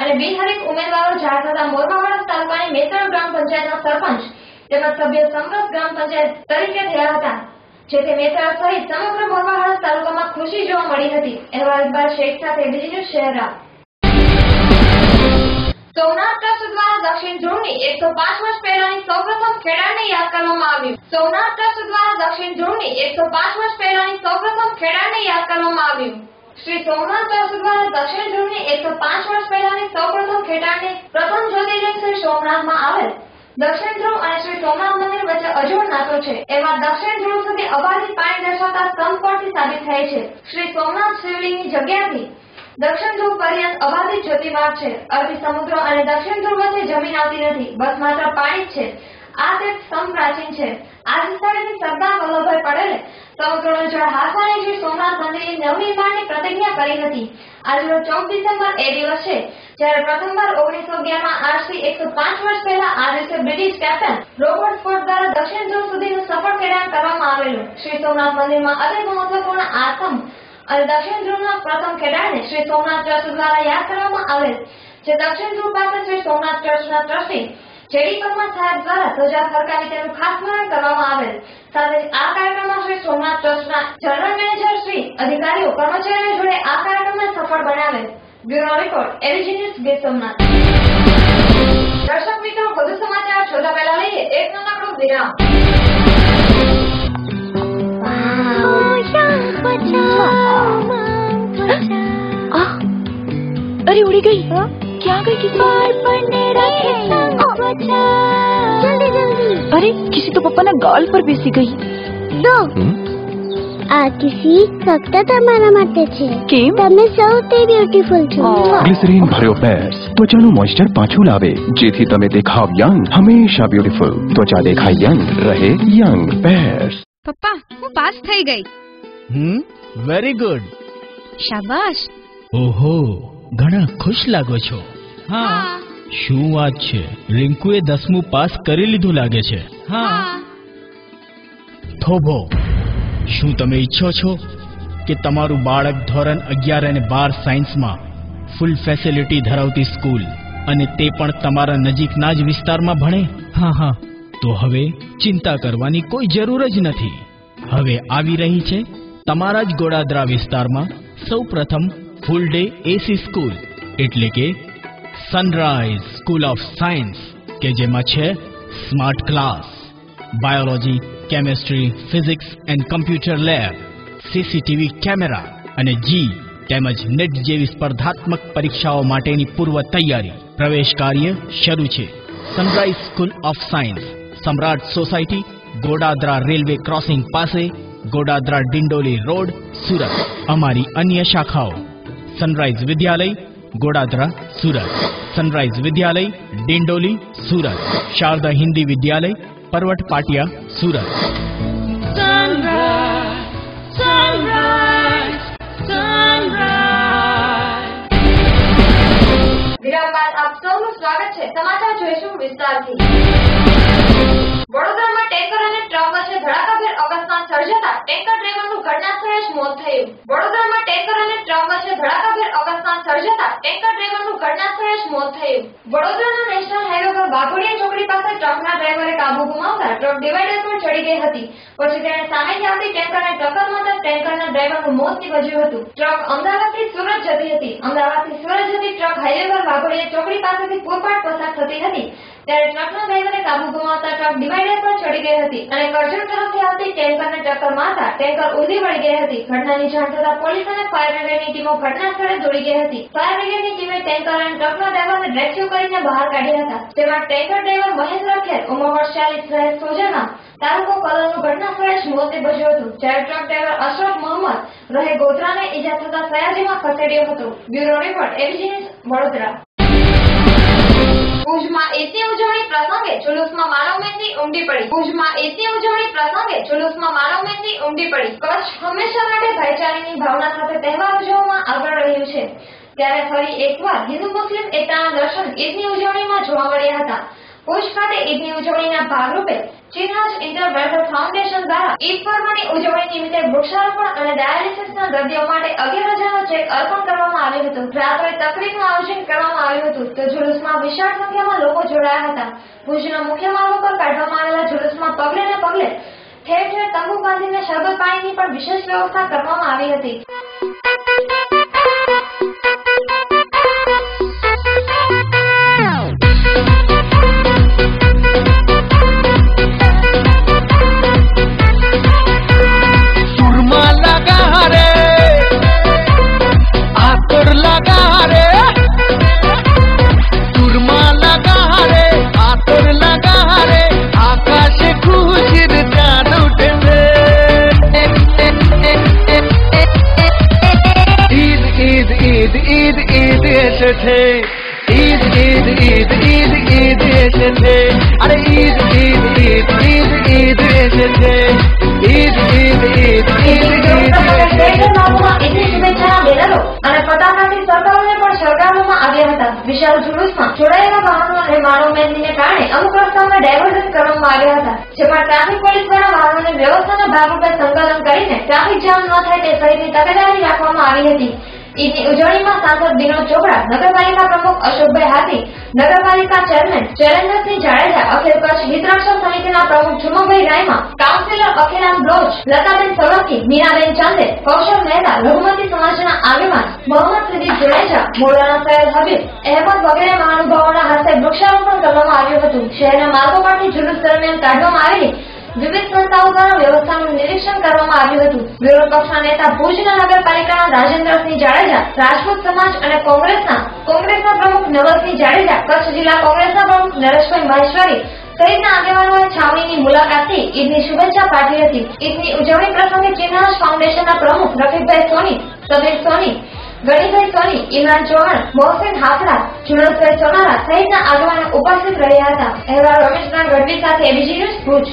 અને બિનહરીફ ઉમેદવારો જાહેર થતા મોરવાહડા તાલુકાની મેત્રા ગ્રામ પંચાયતના સરપંચ તેમજ સભ્ય સમરસ ગ્રામ પંચાયત તરીકે થયા હતા, જેથી મેત્રા સહિત સમગ્ર મોરવાહડા તાલુકામાં ખુશી જોવા મળી હતી. અહેવાલ ઇકબાલ શેખ સાથે બીજી ન્યૂઝ શહેરા. સોમનાથ ટ્રસ્ટ દ્વારા દક્ષિણ ધ્રુવની 105 વર્ષ પહેલાની સૌપ્રથમ ખેડાણને યાદ કરવામાં આવ્યું. સોમનાથ ટ્રસ્ટ દ્વારા દક્ષિણ ધ્રુવની 105 વર્ષ પહેલાની સૌપ્રથમ ખેડાણને યાદ કરવામાં આવ્યું. શ્રી સોમનાથ ટ્રસ્ટ દ્વારા દક્ષિણ ધ્રુવની 105 વર્ષ પહેલાની સૌપ્રથમ ખેડાણને પ્રથમ જ્યોતિર્લિંગ શ્રી સોમનાથમાં આવેલ દક્ષિણ ધ્રુવ અને શ્રી સોમનાથ મંદિર વચ્ચે અજોડ નાતો છે. એમાં દક્ષિણ ધ્રુવ સુધી અબાધિત પાણી દર્શાવતા સ્તંભ પરથી સાબિત થાય છે. શ્રી સોમનાથ શિવલિંગની જગ્યાથી દક્ષિણ ધ્રુવ પર્યંત અબાધિત જ્યોતિર્માર્ગ છે. અરબી સમુદ્ર અને દક્ષિણ ધ્રુવ વચ્ચે જમીન આવતી નથી, બસ માત્ર પાણી જ છે. આ તીર્થ સમપ્રાચીન છે. આ જ સ્થળેથી સરદાર વલ્લભભાઈ પટેલે સમુદ્રનું જળ હાથવાની શ્રી સોમનાથ મંદિરની નવનિર્માણની પ્રતિજ્ઞા કરી હતી. આજરોજ 14 ડિસેમ્બર એ દિવસ છે જ્યારે પ્રથમવાર 1911માં આજથી 105 વર્ષ પહેલા આ દિવસે બ્રિટિશ કેપ્ટન રોબર્ટ સ્કોટ દ્વારા દક્ષિણ ધ્રુવ સુધીનું સફળ ખેડાણ કરવામાં આવેલું. શ્રી સોમનાથ મંદિરમાં અતિ મહત્વપૂર્ણ આ સ્તંભ અને દક્ષિણ ધ્રુવના પ્રથમ ખેડાણને શ્રી સોમનાથ ટ્રસ્ટ દ્વારા યાદ કરવામાં આવેલ જે દક્ષિણ ધ્રુવ પાસે શ્રી સોમનાથ ટ્રસ્ટના ટ્રસ્ટી જેડી પરમાર સાહેબ દ્વારા ધ્વજા ફરકાવી તેનું ખાસ સ્મરણ કરવામાં આવેલ. સાથે આ કાર્યક્રમમાં શ્રી સોમનાથ ટ્રસ્ટના જનરલ મેનેજર શ્રી અધિકારીઓ કર્મચારીઓ જોડે આ કાર્યક્રમને સફળ બનાવેલ. Bureau report ABG news Gir Somnath. દર્શક મિત્રો, વધુ સમાચાર જોતા પહેલા લઈએ એક નાનકડું વિરામ. अरे उड़ी गई क्या गई किसी जल्दी जल्दी अरे किसी तो पप्पा ना गाल पर बेसी गई दो આ કિસી ફક્ત તમારા માટે છે. કેમ? તમે સૌથી બ્યુટીફુલ છો. ગ્લિસરીન ભર્યો પેર્સ ત્વચાનું મોઇસ્ચર પાછું લાવે જેથી તમે દેખાવ યંગ. હંમેશા બ્યુટીફુલ ત્વચા દેખાય યંગ રહે યંગ. પેર્સ. પપ્પા, હું પાસ થઈ ગઈ. Very good. શાબાશ. ઓહો, ઘણા ખુશ લાગો છો. હા. શું વાત છે, રિંકુએ 10મું પાસ કરી લીધું લાગે છે. હા. થોભો, શું તમે ઈચ્છો છો કે તમારું બાળક ધોરણ 11 અને 12 સાયન્સમાં ફૂલ ફેસિલિટી ધરાવતી સ્કૂલ અને તે પણ તમારા નજીકના જ વિસ્તારમાં ભણે? હા. તો હવે ચિંતા કરવાની કોઈ જરૂર જ નથી. હવે આવી રહી છે તમારા જ ગોડાદરા વિસ્તારમાં સૌપ્રથમ ફૂલ ડે એસી સ્કૂલ, એટલે કે સનરાઈઝ સ્કૂલ ઓફ સાયન્સ, કે જેમાં છે smart class, biology, chemistry, physics and computer lab, CCTV camera અને તેમજ નેટ જેવી સ્પર્ધાત્મક પરીક્ષાઓ માટેની પૂર્વ તૈયારી. પ્રવેશ કાર્ય શરૂ છે. સનરાઈઝ સ્કૂલ ઓફ સાયન્સ, સમ્રાટ સોસાયટી, ગોડાદરા રેલવે ક્રોસિંગ પાસે, ગોડાદરા ડિંડોલી રોડ, સુરત. અમારી અન્ય શાખાઓ: સનરાઈઝ વિદ્યાલય, ગોડાદરા, સુરત; સનરાઈઝ વિદ્યાલય, ડિંડોલી, સુરત; શારદા હિન્દી વિદ્યાલય, પરવટ પાટિયા, સુરત. વિરામ બાદ આપ સૌનું સ્વાગત છે. સમાચાર જોઈશું વિસ્તારથી. વડોદરામાં ટેન્કર અને ટ્રક વચ્ચે ધડાકાભેર અકસ્માત સર્જાતા ટેન્કર ડ્રાઈવરનું ઘટના સ્થળે જ મોત થયું. વડોદરામાં ટેન્કર અને ટ્રક વચ્ચે ધડાકાભેર અકસ્માત સર્જાતા ટેન્કર ડ્રાઈવરનું ઘટના સ્થળે જ મોત થયું. વડોદરાના નેશનલ હાઈવે પર વાઘોડિયા ચોકડી પાસે ટ્રકના ડ્રાઈવરે કાબુ ગુમાવતા ટ્રક ડિવાઈડર પર ચડી ગઈ હતી. પછી તેણે સામેથી આવતી ટેન્કરને ટક્કર મારતા ટેન્કરના ડ્રાઈવરનું મોત નીપજ્યું હતું. ટ્રક અમદાવાદથી સુરત જતી હતી. અમદાવાદથી સુરત જતી ટ્રક હાઈવે પર વાઘોડિયા ચોકડી પાસેથી પૂરપાટ પસાર થતી હતી ત્યારે ટ્રકના ડ્રાઈવરે કાબુ ગુમાવતા ટ્રક ડિવાઈડર પર ચડી ગઈ હતી અને કરજણ તરફથી આવતી ટેન્કરને ટક્કર મારતા ટેન્કર ઊંધી વળી ગઈ હતી. ઘટનાની જાણ થતાં પોલીસ અને ફાયર બ્રિગેડની ટીમો ઘટના સ્થળે દોડી ગઈ હતી. ફાયર બ્રિગેડની ટીમે ટેન્કર અને ટ્રકના ડ્રાઈવરને રેસ્ક્યુ કરીને બહાર કાઢ્યા હતા. તેમાં ટેન્કર ડ્રાઈવર મહેન્દ્ર ખેર, ઉંમર વર્ષ 40, રહે સોજના, તાલુકો કલોલનું ઘટના સ્થળે જ મોત નીપજ્યું હતું. જ્યારે ટ્રક ડ્રાઈવર અશરફ મોહમ્મદ, રહે ગોધરાને ઈજા થતા સયાજીમાં ખસેડ્યો હતો. Bureau report ABG news, Vadodara. ભુજમાં એસી ઉજવણી પ્રસંગે જુલુસમાં માનવ મહેંદી ઉમટી પડી. ભુજમાં એસી ઉજવણી પ્રસંગે જુલુસમાં માનવ મહેંદી ઉમટી પડી. કચ્છ હંમેશા માટે ભાઈચારાની ભાવના સાથે તહેવાર ઉજવવામાં આગળ રહ્યું છે ત્યારે ફરી એકવાર હિન્દુ મુસ્લિમ એકતાના દર્શન ઈદની ઉજવણીમાં જોવા મળ્યા હતા. ભુજ ખાતે ઈદની ઉજવણીના ભાગરૂપે ચિન્હાજ ઇન્ટર વેલફેર ફાઉન્ડેશન દ્વારા ઈદ પર્વની ઉજવણી નિમિત્તે વૃક્ષારોપણ અને ડાયાલિસિસના દર્દીઓ માટે 11,000નો ચેક અર્પણ કરવામાં આવ્યો હતો. રાત્રે તકરીબનું આયોજન કરવામાં આવ્યું હતું તો જુલુસમાં વિશાળ સંખ્યામાં લોકો જોડાયા હતા. ભુજના મુખ્ય માર્ગો પર કાઢવામાં આવેલા જુલુસમાં પગલે ને પગલે ઠેર ઠેર તંબુ બાંધીને શરબત પાણીની પણ વિશેષ વ્યવસ્થા કરવામાં આવી હતી. ईद ईद ईद ईद ईद ईद अरे ईद ईद અને ફટાકડાથી સરકારોને પણ સળગાવવામાં આવ્યા હતા. વિશાળ જુલુસમાં જોડાયેલા વાહનો અને માનવ મહેનતીને કારણે અમુક રસ્તાઓમાં ડાયવર્ઝન કરવામાં આવ્યા હતા, જેમાં ટ્રાફિક પોલીસ દ્વારા વાહનોની વ્યવસ્થાના ભાગરૂપે સંકલન કરીને ટ્રાફિક જામ ન થાય તે સહિતની તકેદારી રાખવામાં આવી હતી. ઈદની ઉજવણીમાં સાંસદ વિનોદ ચોપડા, નગરપાલિકા પ્રમુખ અશોકભાઈ હાથી, નગરપાલિકા ચેરમેન ચેલેન્જરસિંહ જાડેજા, અખિલ કચ્છ હિતરક્ષક સમિતિના પ્રમુખ ઝુમભાઈ રાયમા, કાઉન્સિલર અખિલામ બ્લોચ, લતાબેન સોલંકી, મીનાબેન ચાંદે, કૌશલ મહેતા, લઘુમતી સમાજના આગેવાન મોહમ્મદ સિદ્દીક જુનેજા, મૌલાના સૈયદ હબીબ અહેમદ વગેરે મહાનુભાવોના હસ્તે વૃક્ષારોપણ કરવામાં આવ્યું હતું. શહેરના માર્ગો પરથી જુલુસ દરમિયાન કાઢવામાં આવેલી વિવિધ સંસ્થાઓ દ્વારા વ્યવસ્થાનું નિરીક્ષણ કરવામાં આવ્યું હતું. વિરોધ પક્ષના નેતા ભુજના નગરપાલિકાના રાજેન્દ્રસિંહ જાડેજા, રાજપૂત સમાજ અને કોંગ્રેસના પ્રમુખ નવલસિંહ જાડેજા, કચ્છ જિલ્લા કોંગ્રેસના પ્રમુખ નરેશભાઈ મહેશ્વરી સહિતના આગેવાનોએ છાવણીની મુલાકાતથી ઈદની શુભેચ્છા પાઠવી હતી. ઈદની ઉજવણી પ્રસંગે ચિન્હાસ ફાઉન્ડેશનના પ્રમુખ રફીકભાઈ સોની, સબીર સોની, ગણીભાઈ સોની, ઇમરાન ચૌહાણ, મોહસિન હાફડા, જુનસભાઈ સોનારા સહિતના આગેવાનો ઉપસ્થિત રહ્યા હતા. અહેવાલ રમેશભાઈ ગઢવી સાથે એબીજી ન્યૂઝ ભુજ.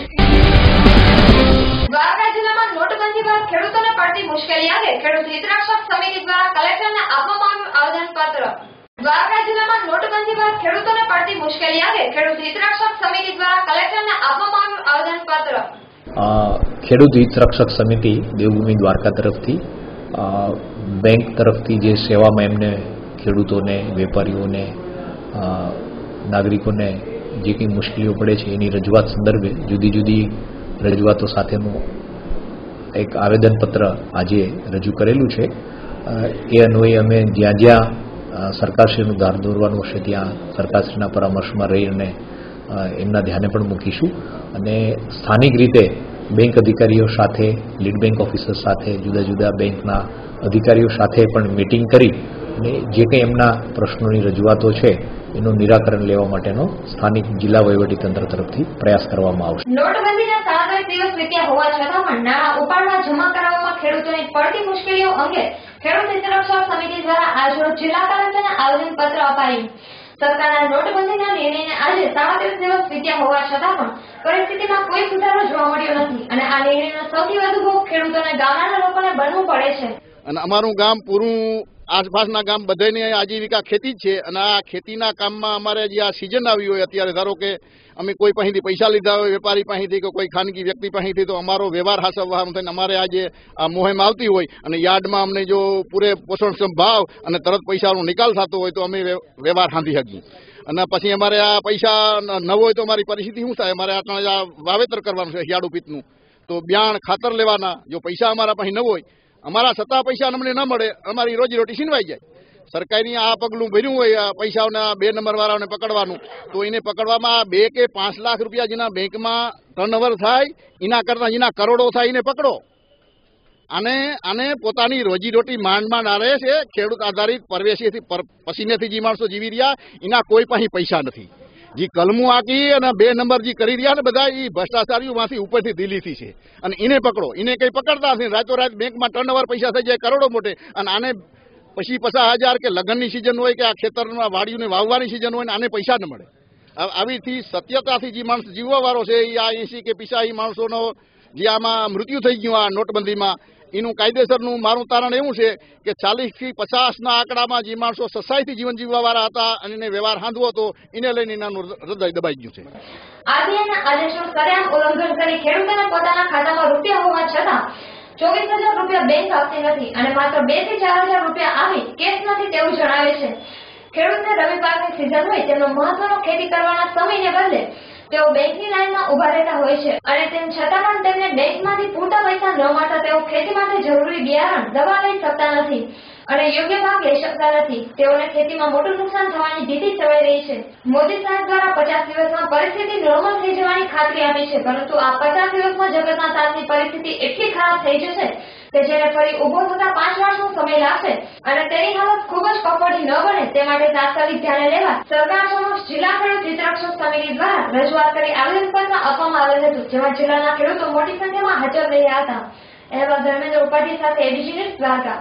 દ્વારકા જિલ્લામાં નોટબંધી બાદ ખેડૂતોને પડતી મુશ્કેલી અંગે ખેડૂત હિતરક્ષક સમિતિ દ્વારા કલેક્ટરને આપવામાં આવ્યું આવેદનપત્ર. દ્વારકા જિલ્લામાં નોટબંધી બાદ ખેડૂતોને પડતી મુશ્કેલી અંગે ખેડૂત હિતરક્ષક સમિતિ દ્વારા કલેક્ટરને આપવામાં આવ્યું આવેદનપત્ર. ખેડૂત હિતરક્ષક સમિતિ દેવભૂમિ દ્વારકા તરફથી બેંક તરફથી જે સેવામાં એમને ખેડૂતોને, વેપારીઓને, નાગરિકોને જે કંઈ મુશ્કેલીઓ પડે છે એની રજૂઆત સંદર્ભે જુદી જુદી રજૂઆતો સાથેનું એક આવેદનપત્ર આજે રજૂ કરેલું છે. એ અન્વયે અમે જ્યાં જ્યાં સરકારશ્રીનું ધાર દોરવાનું હશે ત્યાં સરકારશ્રીના પરામર્શમાં રહી અને એમના ધ્યાને પણ મૂકીશું અને સ્થાનિક રીતે બેંક અધિકારીઓ સાથે, લીડ બેંક ઓફિસર સાથે, જુદા જુદા બેંકના અધિકારીઓ સાથે પણ મીટિંગ કરી અને જે કંઈ એમના પ્રશ્નોની રજૂઆતો છે એનું નિરાકરણ લેવા માટેનો સ્થાનિક જિલ્લા વહીવટીતંત્ર તરફથી પ્રયાસ કરવામાં આવશે. નોટબંધીના 7 દિવસ વીત્યા હોવા છતાં પણ નાણાં ઉપાડવા જમા કરાવવામાં ખેડૂતોને પડતી મુશ્કેલીઓ અંગે ખેડૂત હિતરક્ષક સમિતિ દ્વારા આજરોજ જિલ્લા કલેક્ટરને આવેદનપત્ર અપાયું. સરકારના નોટબંધીના નિર્ણયને આજે 37 દિવસ વીત્યા હોવા છતાં પણ પરિસ્થિતિમાં કોઈ સુધારો જોવા મળ્યો નથી અને આ નિર્ણયનો સૌથી વધુ ભોગ ખેડૂતોને ગામના લોકોને બનવું પડે છે. અને અમારું ગામ પૂરું આસપાસના ગામ બધાની આજીવિકા ખેતી જ છે અને આ ખેતીના કામમાં અમારે જે આ સિઝન આવી હોય અત્યારે ધારો કે અમે કોઈ પાસેથી પૈસા લીધા હોય, વેપારી પાસેથી કે કોઈ ખાનગી વ્યક્તિ પાસેથી, તો અમારો વ્યવહાર હાસવવાનું થઈને અમારે આજે આ મોહેમ આવતી હોય અને યાર્ડમાં અમને જો પૂરે પોષણક્ષમ ભાવ અને તરત પૈસાનો નિકાલ થતો હોય તો અમે વ્યવહાર સાંધી શકીએ. અને પછી અમારે આ પૈસા ન હોય તો અમારી પરિસ્થિતિ શું થાય? અમારે આ વાવેતર કરવાનું છે હિયાળુ પિત્તનું, તો બિયાણ ખાતર લેવાના, જો પૈસા અમારા પાસે ન હોય, અમારા સત્તા પૈસા અમને ન મળે, અમારી રોજીરોટી છીનવાઈ જાય. સરકારની આ પગલું ભર્યું હોય પૈસાઓના 2 નંબર વાળાઓને પકડવાનું, તો એને પકડવામાં 2 કે 5 લાખ રૂપિયા જેના બેંકમાં ટર્નઓવર થાય એના કરતાં જેના કરોડો થાય એને પકડો. આને પોતાની રોજીરોટી માંડ આરે છે. ખેડૂત આધારિત પરવેશીથી પસીનેથી જે માણસો જીવી રહ્યા એના કોઈ પાસે પૈસા નથી. જે કલમું આકી અને 2 નંબર જે કરી રહ્યા ને બધા એ ભ્રષ્ટાચારીઓમાંથી ઉપરથી દિલ્હીથી છે અને એને પકડો. એને કંઈ પકડતા નથી. રાતોરાત બેંકમાં ટર્નઓવર પૈસા થઈ જાય કરોડો મોટે અને આને પછી 50,000 કે લગ્નની સિઝન હોય કે આ ખેતરમાં વાડીઓને વાવવાની સિઝન હોય ને આને પૈસા ન મળે. આવીથી સત્યતાથી જે માણસ જીવવા વાળો છે એ આ 80 કે 85 માણસોનો જે આમાં મૃત્યુ થઈ ગયું આ નોટબંધીમાં, એનું કાયદેસરનું મારું તારણ એવું છે કે 40 થી 50ના આંકડામાં જે માણસો સસાઈથી જીવન જીવવા વાળા હતા અને એને વ્યવહાર હાંધવો હતો એને લઈને એનાનું હૃદય દબાઈ ગયું છે. આરબીઆઈના આદેશનું સરેઆમ ઉલ્લંઘન કરી ખેડૂતોને પોતાના ખાતામાં રૂપિયા હોવા છતાં 24,000 રૂપિયા બેંક આપતી નથી અને માત્ર 2 થી 4,000 રૂપિયા આવી કેશ નથી તેવું જણાવે છે. ખેડૂતને રવિ પાકની સિઝન હોય તેમનો મહત્વનો ખેતી કરવાના સમયને બદલે તેઓ બેંકની લાઈનમાં ઉભા રહેતા હોય છે અને તેમ છતાં પણ તેમને બેંકમાંથી પૂરતા પૈસા ન મળતા તેઓ ખેતી માટે જરૂરી બિયારણ, દવા લઈ શકતા નથી અને યોગ્ય ભાગ લઈ શકતા નથી. તેઓને ખેતીમાં મોટું નુકસાન થવાની ભીતિ સેવાઈ રહી છે. મોદી સાહેબ દ્વારા 50 દિવસમાં પરિસ્થિતિ નોર્મલ થઈ જવાની ખાતરી આપી છે, પરંતુ આ 50 દિવસમાં જગતના તાતની પરિસ્થિતિ એટલી ખરાબ થઈ જશે કે જેને ફરી ઉભો થતા 5 વર્ષનો સમય લાગશે અને તેની હાલત ખૂબ જ કફોડી ન બને તે માટે તાત્કાલિક ધ્યાને લેવા સરકાર સમક્ષ જિલ્લા ખેડૂત હિતરક્ષક સમિતિ દ્વારા રજૂઆત કરી આવેદનપત્ર આપવામાં આવેલ હતું, જેમાં જિલ્લાના ખેડૂતો મોટી સંખ્યામાં હાજર રહ્યા હતા. અહેવાલ ધર્મેન્દ્ર ઉપાધ્યાય સાથે એબીજી ન્યૂઝ દ્વારકા.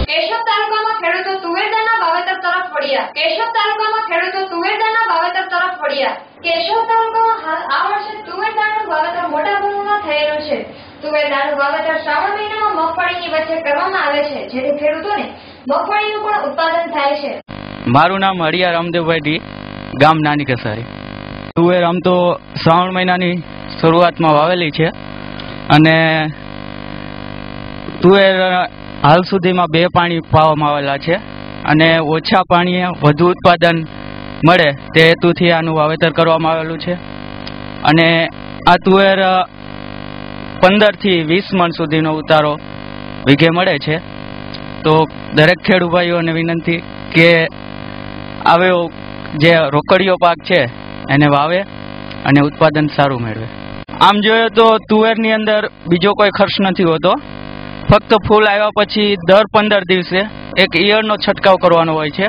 કેશોદ તાલુકામાં ખેડૂતો તુવેર દાળના વાવેતર તરફ વળ્યા. કેશોદ તાલુકામાં ખેડૂતો તુવેરદાળના વાવેતર તરફ વળ્યા. કેશોદ તાલુકામાં હાલ આ વર્ષે તુવેરદાળનું વાવેતર મોટા પ્રમાણમાં થયેલું છે. તુવેરદાળનું વાવેતર શ્રાવણ મહિનામાં મગફળીની વચ્ચે કરવામાં આવે છે, જેથી ખેડૂતોને મગફળીનું પણ ઉત્પાદન થાય છે. મારું નામ હરિયા રામદેવભાઈ ડી, ગામ નાની કસારી. તુવેર આમ તો શ્રાવણ મહિનાની શરૂઆતમાં વાવેલી છે અને તુવેર હાલ સુધીમાં 2 પાણી પાવામાં આવેલા છે અને ઓછા પાણીએ વધુ ઉત્પાદન મળે તે હેતુથી આનું વાવેતર કરવામાં આવેલું છે. અને આ તુવેર 15 થી 20 મણ સુધીનો ઉતારો વીઘે મળે છે. તો દરેક ખેડૂત ભાઈઓને વિનંતી કે આવ્યો જે રોકડીયો પાક છે એને વાવે અને ઉત્પાદન સારું મેળવે. આમ જોઈએ તો તુવેરની અંદર બીજો કોઈ ખર્ચ નથી હોતો. ફક્ત ફૂલ આવ્યા પછી દર 15 દિવસે એક ઈયળનો છંટકાવ કરવાનો હોય છે.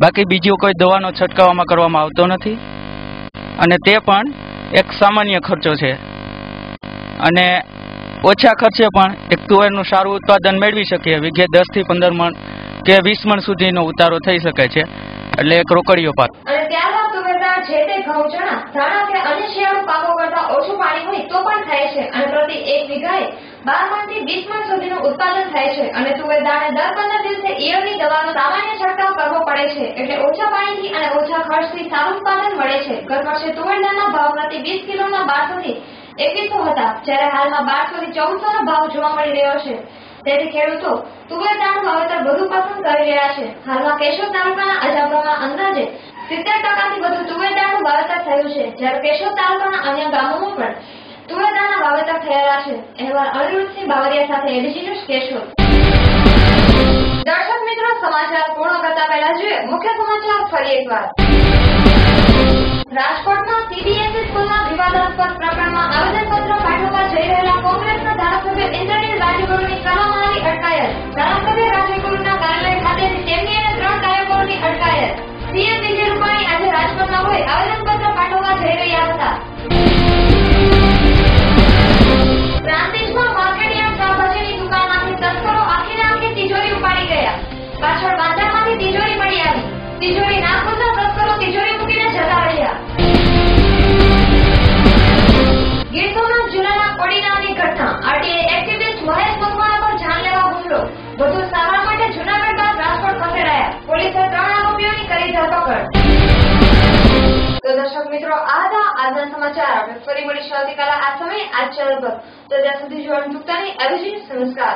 બાકી બીજો કોઈ દવાનો છંટકાવમાં કરવામાં આવતો નથી અને તે પણ એક સામાન્ય ખર્ચો છે. અને ઓછા ખર્ચે પણ એક તુવેરનું સારું ઉત્પાદન મેળવી શકીએ. વીઘે 10 થી 15 મણ કે 20 મણ સુધીનો ઉતારો થઈ શકે છે. એટલે એક રોકડીયો પાક. અને ત્યારબાદ તુવેરદાળ જે તે ઘઉં, ચણા, ધાણા કે અન્ય શિયાળુ પાકો કરતા ઓછું પાણી હોય તો પણ થાય છે અને પ્રતિ 1 વીઘાએ 12 મણથી 20 મણ સુધીનું ઉત્પાદન થાય છે. અને તુવેરદાળને દર 15 દિવસે ઈયળની દવાનો સામાન્ય છંટકાવ કરવો પડે છે, એટલે ઓછા પાણીથી અને ઓછા ખર્ચથી સારું ઉત્પાદન મળે છે. ગત વર્ષે તુવેરદાળના ભાવ પ્રતિ 20 કિલોના 1200 થી 2100 હતા, જ્યારે હાલમાં 1200 થી 1400 ભાવ જોવા મળી રહ્યો છે. તેથી ખેડૂતો તુવેરદાળનું વાવેતર વધુ પસંદ કરી રહ્યા છે. હાલમાં કેશોદ તાલુકાના અજાપરામાં અંદાજે 70% વધુ તુવેરદાળનું વાવેતર થયું છે, જ્યારે કેશોદ તાલુકાના અન્ય ગામોમાં પણ તુવેરદાળના વાવેતર થયેલા છે. અહેવાલ અનિરુદ્ધસિંહ બાવરિયા સાથે એબીસી ન્યૂઝ કેશોદ. દર્શક મિત્રો, સમાચાર પૂર્ણ કરતા પહેલા જોઈએ મુખ્ય સમાચાર ફરી એકવાર. રાજકોટમાં સીબીએસઈ સ્કૂલના વિવાદાસ્પદ પ્રકરણમાં આવેદનપત્ર પાઠવવા જઈ રહેલા કોંગ્રેસના ધારાસભ્ય ઇન્દ્રનીલ રાજગુરુની કરવામાં આવી અટકાયત. ધારાસભ્ય રાજગુરુના કાર્યાલય ખાતેથી તેમની અને 3 કાર્યકરોની અટકાયત. સીએમ વિજય રૂપાણી આજે રાજકોટમાં હોય આવેદનપત્ર પાઠવવા જઈ રહ્યા હતા. પ્રાંતિજમાં માર્કેટયાર્ડ શાકભાજીની દુકાનમાંથી તસ્કરો આખીને આખી તિજોરી ઉપાડી ગયા. પાછળ બાંધામાંથી તિજોરી મળી આવી. તિજોરી ના ખુલતા તસ્કરો તિજોરી મૂકીને જતા રહ્યા. ગીર સોમનાથ જિલ્લાના કોડી નામની ઘટના. આરટીઆઈ એક્ટિવિસ્ટ મહેશ મકવાણા પર જાનલેવા હુમલો. વધુ સારવાર માટે જૂનાગઢ બાદ રાજકોટ ખસેડાયા. પોલીસે 3 આરોપીઓની કરી ધરપકડ. તો દર્શક મિત્રો, આ હતા આજના સમાચાર. આપણે ફરી મળીશું આવતીકાલે આ સમયે આ ચેનલ પર. તો ત્યાં સુધી જોવાનું ચૂકતા નહીં. અભિજીત, નમસ્કાર.